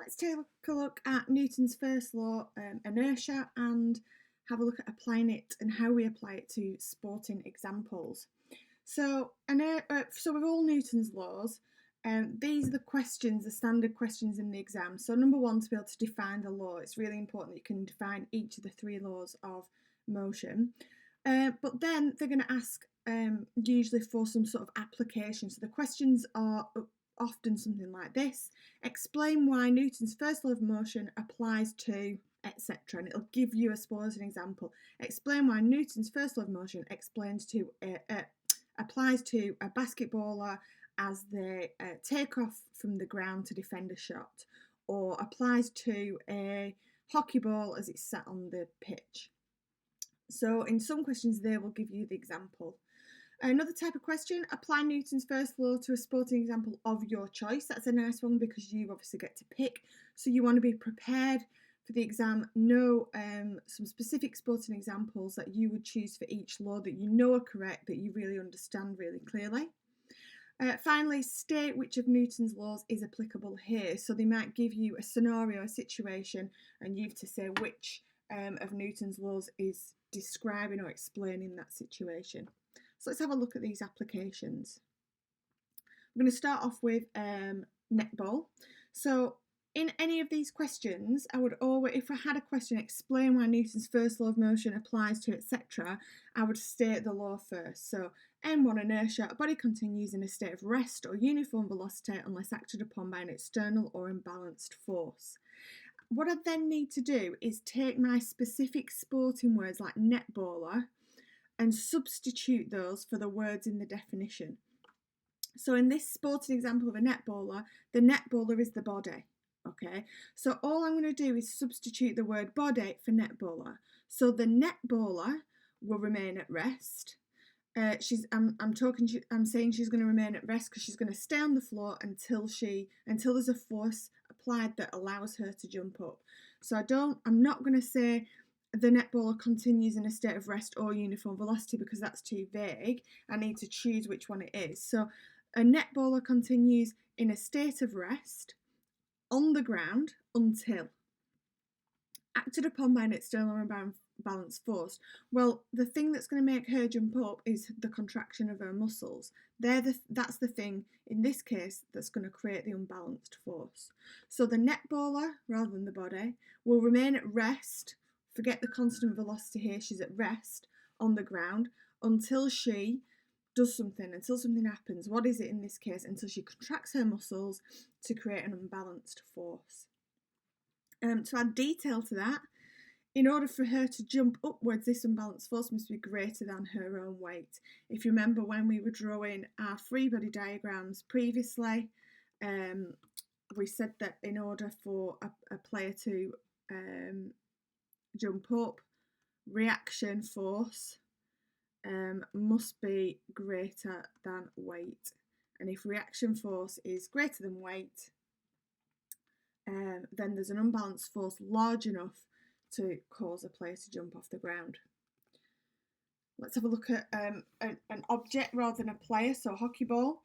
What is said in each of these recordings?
Let's take a look at Newton's first law, inertia, and have a look at applying it and how we apply it to sporting examples. So with all Newton's laws, these are the questions, the standard questions in the exam. So number one, to be able to define the law, it's really important that you can define each of the three laws of motion. But then they're going to ask usually for some sort of application. So the questions are often something like this: explain why Newton's first law of motion applies to etc. And it'll give you a sporting example. Explain why Newton's first law of motion applies to a basketballer as they take off from the ground to defend a shot, or applies to a hockey ball as it's sat on the pitch. So in some questions they will give you the example. Another type of question: apply Newton's first law to a sporting example of your choice. That's a nice one because you obviously get to pick. So you want to be prepared for the exam, know some specific sporting examples that you would choose for each law that you know are correct, that you really understand really clearly. Finally, state which of Newton's laws is applicable here. So they might give you a scenario, a situation, and you have to say which of Newton's laws is describing or explaining that situation. So let's have a look at these applications. I'm going to start off with netball. So in any of these questions, I would always, if I had a question, explain why Newton's first law of motion applies to etc., I would state the law first. So M1 inertia, a body continues in a state of rest or uniform velocity unless acted upon by an external or imbalanced force. What I then need to do is take my specific sporting words like netballer and substitute those for the words in the definition. So in this sporting example of a netballer, the netballer is the body. Okay, so all I'm going to do is substitute the word body for netballer. So the netballer will remain at rest. I'm saying she's going to remain at rest because she's going to stay on the floor until there's a force applied that allows her to jump up. So I'm not going to say the netballer continues in a state of rest or uniform velocity because that's too vague. I need to choose which one it is. So a netballer continues in a state of rest on the ground until acted upon by an external or imbalanced force. Well, the thing that's going to make her jump up is the contraction of her muscles. That's the thing in this case that's going to create the unbalanced force. So the netballer, rather than the body, will remain at rest. Forget the constant velocity here, she's at rest on the ground until she does something, until something happens. What is it in this case? Until she contracts her muscles to create an unbalanced force. To add detail to that, in order for her to jump upwards, this unbalanced force must be greater than her own weight. If you remember when we were drawing our free body diagrams previously, we said that in order for a player to jump up, reaction force must be greater than weight. And if reaction force is greater than weight, then there's an unbalanced force large enough to cause a player to jump off the ground. Let's have a look at an object rather than a player, so a hockey ball.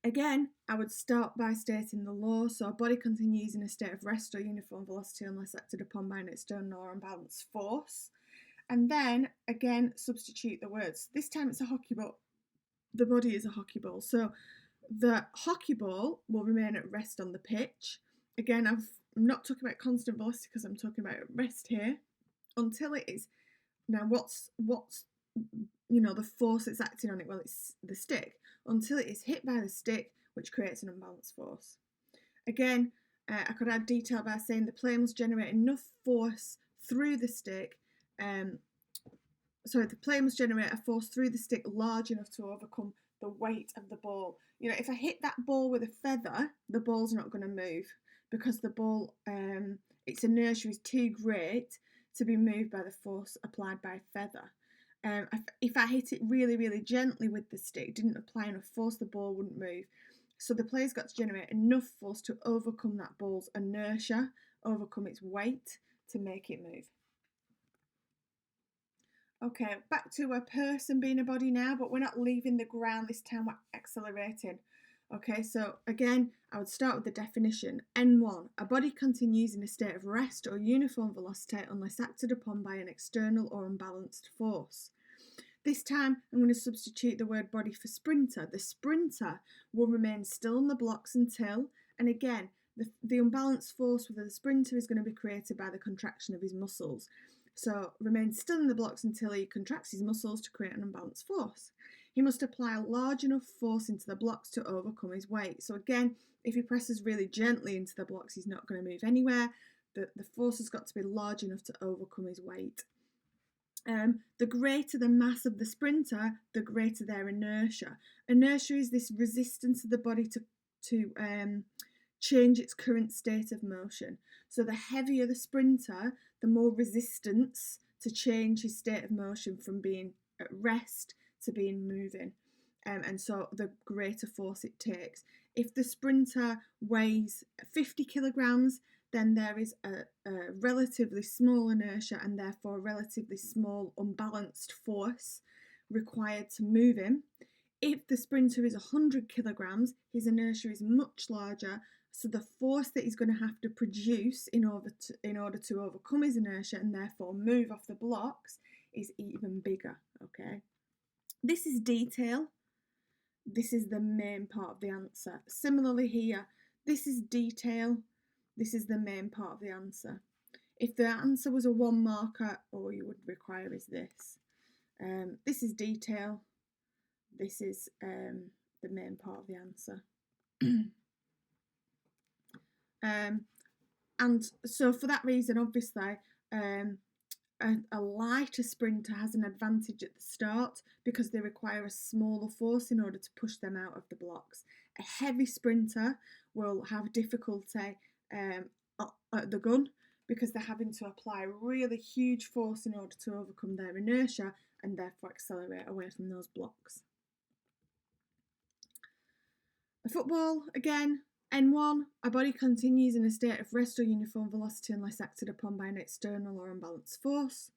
Again, I would start by stating the law. So a body continues in a state of rest or uniform velocity unless acted upon by an external or imbalanced force. And then, again, substitute the words. This time it's a hockey ball. The body is a hockey ball. So the hockey ball will remain at rest on the pitch. Again, I'm not talking about constant velocity because I'm talking about rest here until it is. Now, what's the force that's acting on it? Well, it's the stick. Until it is hit by the stick, which creates an unbalanced force. Again, I could add detail by saying the player must generate enough force through the stick. The player must generate a force through the stick large enough to overcome the weight of the ball. If I hit that ball with a feather, the ball's not going to move because the ball, its inertia is too great to be moved by the force applied by a feather. If I hit it really, really gently with the stick, didn't apply enough force, the ball wouldn't move. So the player's got to generate enough force to overcome that ball's inertia, overcome its weight to make it move. Okay, back to a person being a body now, but we're not leaving the ground this time, we're accelerating. Okay, so again, I would start with the definition. N1, a body continues in a state of rest or uniform velocity unless acted upon by an external or unbalanced force. This time, I'm going to substitute the word body for sprinter. The sprinter will remain still on the blocks until, and again, the unbalanced force with the sprinter is going to be created by the contraction of his muscles. So remain still in the blocks until he contracts his muscles to create an unbalanced force. He must apply a large enough force into the blocks to overcome his weight. So again, if he presses really gently into the blocks, he's not going to move anywhere. The force has got to be large enough to overcome his weight. The greater the mass of the sprinter, the greater their inertia. Inertia is this resistance of the body to change its current state of motion. So the heavier the sprinter, the more resistance to change his state of motion from being at rest to being moving. And so the greater force it takes. If the sprinter weighs 50 kilograms, then there is a relatively small inertia and therefore a relatively small unbalanced force required to move him. If the sprinter is 100 kilograms, his inertia is much larger, so the force that he's going to have to produce in order to overcome his inertia and therefore move off the blocks is even bigger. Okay, this is detail. This is the main part of the answer. Similarly here, this is detail. This is the main part of the answer. If the answer was a 1 marker, all you would require is this. This is detail. This is the main part of the answer. And so for that reason, obviously, a lighter sprinter has an advantage at the start because they require a smaller force in order to push them out of the blocks. A heavy sprinter will have difficulty at the gun because they're having to apply a really huge force in order to overcome their inertia and therefore accelerate away from those blocks. A football, again, N1, a body continues in a state of rest or uniform velocity unless acted upon by an external or unbalanced force.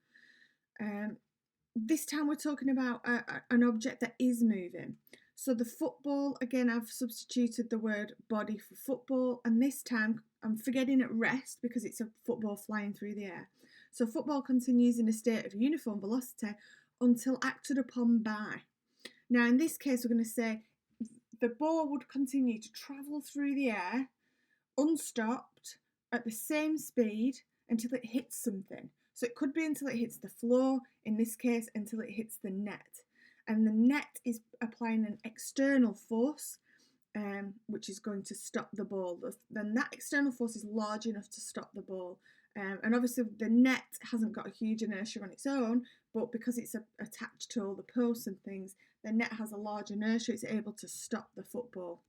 This time we're talking about an object that is moving. So the football, again, I've substituted the word body for football, and this time I'm forgetting at rest because it's a football flying through the air. So football continues in a state of uniform velocity until acted upon by. Now in this case we're going to say the ball would continue to travel through the air unstopped at the same speed until it hits something. So it could be until it hits the floor, in this case until it hits the net. And the net is applying an external force which is going to stop the ball. Then that external force is large enough to stop the ball. And obviously the net hasn't got a huge inertia on its own, but because it's attached to all the posts and things, the net has a large inertia, it's able to stop the football.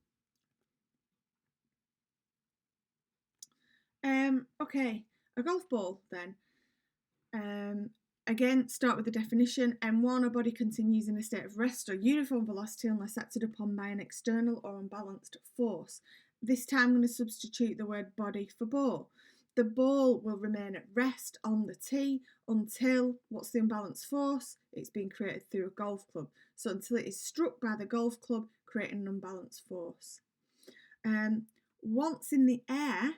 Okay, a golf ball then. Again, start with the definition. N1, a body continues in a state of rest or uniform velocity unless acted upon by an external or unbalanced force. This time I'm going to substitute the word body for ball. The ball will remain at rest on the tee until, what's the unbalanced force? It's being created through a golf club. So until it is struck by the golf club, creating an unbalanced force. Once in the air,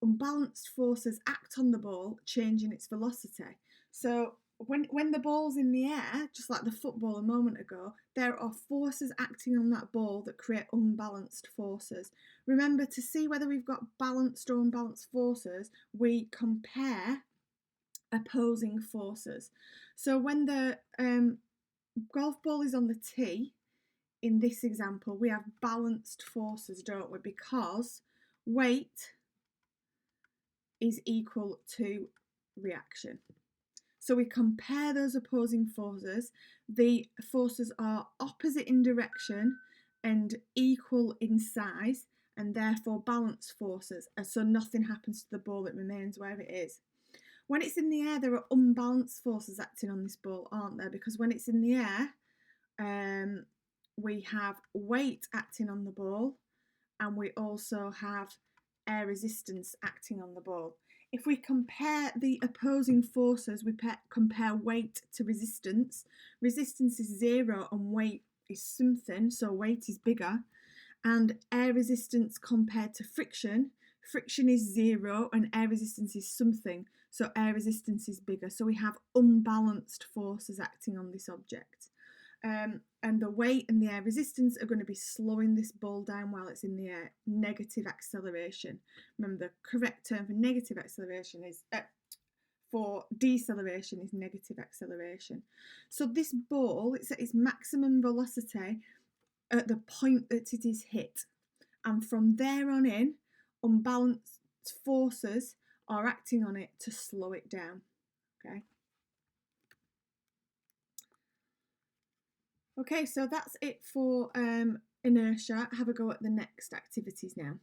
unbalanced forces act on the ball, changing its velocity. So when the ball's in the air, just like the football a moment ago, there are forces acting on that ball that create unbalanced forces. Remember, to see whether we've got balanced or unbalanced forces, we compare opposing forces. So when the golf ball is on the tee, in this example, we have balanced forces, don't we? Because weight is equal to reaction. So we compare those opposing forces. The forces are opposite in direction and equal in size, and therefore balanced forces. So nothing happens to the ball, it remains where it is. When it's in the air, there are unbalanced forces acting on this ball, aren't there? Because when it's in the air, we have weight acting on the ball, and we also have air resistance acting on the ball. If we compare the opposing forces, we compare weight to resistance. Resistance is 0 and weight is something, so weight is bigger. And air resistance compared to friction, friction is 0 and air resistance is something, so air resistance is bigger. So we have unbalanced forces acting on this object. And the weight and the air resistance are going to be slowing this ball down while it's in the air. Negative acceleration. Remember, the correct term for negative acceleration is for deceleration is negative acceleration. So this ball, it's at its maximum velocity at the point that it is hit, and from there on in, unbalanced forces are acting on it to slow it down. Okay, so that's it for inertia. Have a go at the next activities now.